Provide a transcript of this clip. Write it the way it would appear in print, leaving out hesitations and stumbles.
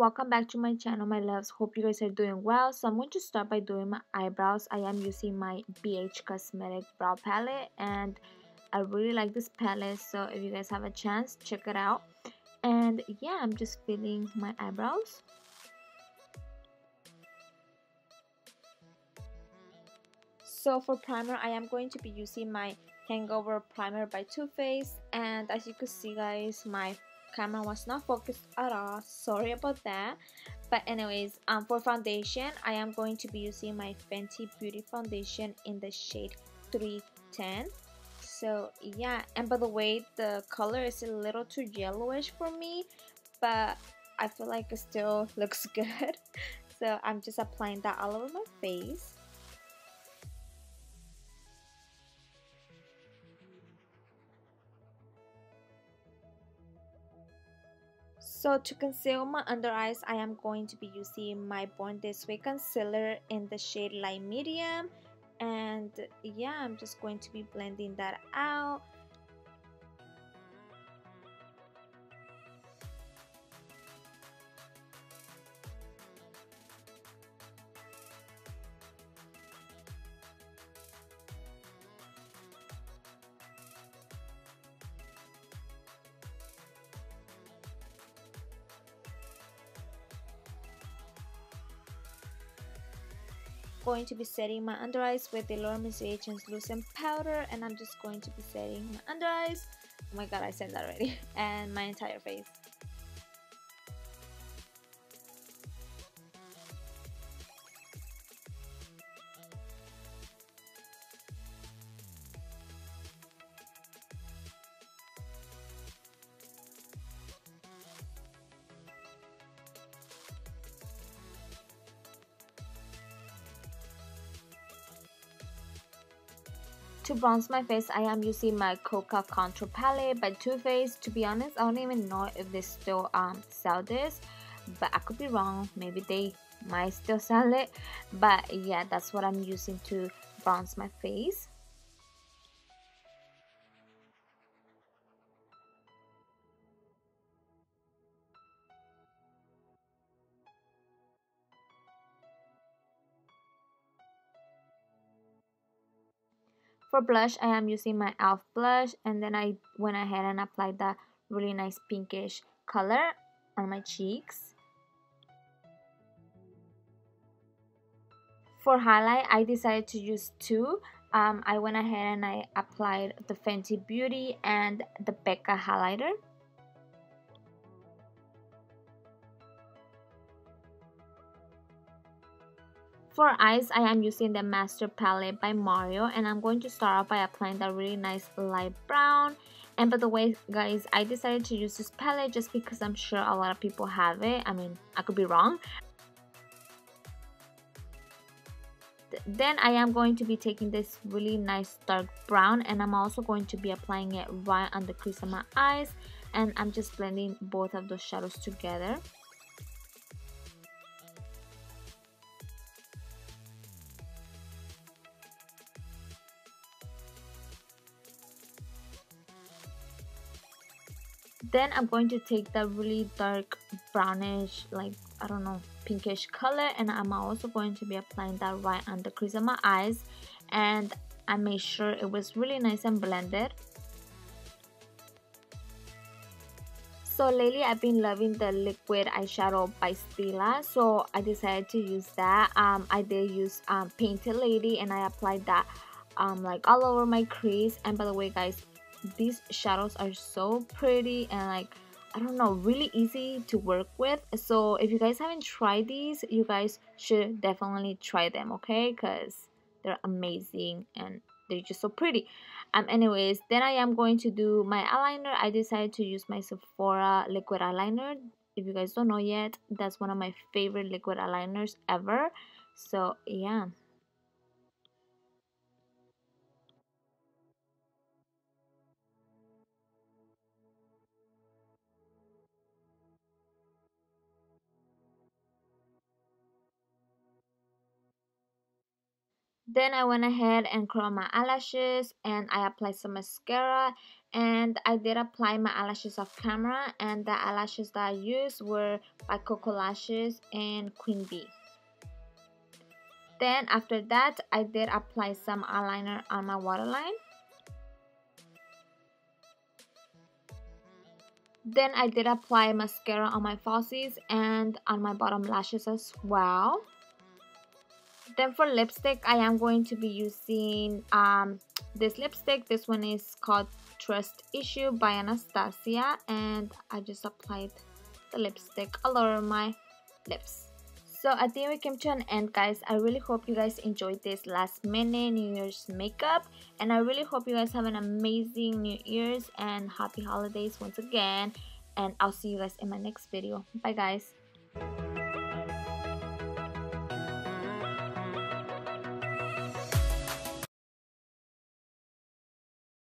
welcome back to my channel, my loves. Hope you guys are doing well. So I'm going to start by doing my eyebrows. I am using my BH Cosmetic brow palette, and I really like this palette, so if you guys have a chance, check it out. And yeah, I'm just filling my eyebrows. So for primer, I am going to be using my Hangover Primer by Too Faced, and as you can see guys, my camera was not focused at all. Sorry about that. But anyways, for foundation, I am going to be using my Fenty Beauty foundation in the shade 310. So yeah, and by the way, the color is a little too yellowish for me, but I feel like it still looks good. So I'm just applying that all over my face. So to conceal my under eyes, I am going to be using my Born This Way concealer in the shade light medium. And yeah, I'm just going to be blending that out. Going to be setting my under eyes with the Laura Mercier translucent powder, and I'm just going to be setting my under eyes. Oh my god, I said that already. And my entire face. To bronze my face, I am using my Coca Contour Palette by Too Faced. To be honest, I don't even know if they still sell this, but I could be wrong. Maybe they might still sell it. But yeah, that's what I'm using to bronze my face. For blush, I am using my e.l.f. blush, and then I went ahead and applied that really nice pinkish color on my cheeks. For highlight, I decided to use two. I went ahead and I applied the Fenty Beauty and the Becca highlighter. For eyes, I am using the Master Palette by Mario, and I'm going to start off by applying that really nice light brown. And by the way guys, I decided to use this palette just because I'm sure a lot of people have it. I mean, I could be wrong. Then I am going to be taking this really nice dark brown, and I'm also going to be applying it right on the crease of my eyes, and I'm just blending both of those shadows together. Then I'm going to take the really dark brownish, like, I don't know, pinkish color, and I'm also going to be applying that right on the crease of my eyes, and I made sure it was really nice and blended. So lately I've been loving the liquid eyeshadow by Stila, so I decided to use that. I did use Painted Lady, and I applied that like all over my crease. And by the way guys, these shadows are so pretty and, like, I don't know, really easy to work with. So if you guys haven't tried these, you guys should definitely try them, okay? Because they're amazing and they're just so pretty. Anyways, then I am going to do my eyeliner. I decided to use my Sephora liquid eyeliner. If you guys don't know yet, that's one of my favorite liquid eyeliners ever. So yeah. Then I went ahead and curled my eyelashes and I applied some mascara, and I did apply my eyelashes off camera, and the eyelashes that I used were by Coco Lashes and Queen Bee. Then after that I did apply some eyeliner on my waterline. Then I did apply mascara on my falsies and on my bottom lashes as well. Then for lipstick, I am going to be using this lipstick. This one is called Trust Issue by Anastasia, and I just applied the lipstick all over my lips. So I think we came to an end, guys. I really hope you guys enjoyed this last minute New Year's makeup, and I really hope you guys have an amazing New Year's and happy holidays once again, and I'll see you guys in my next video. Bye guys.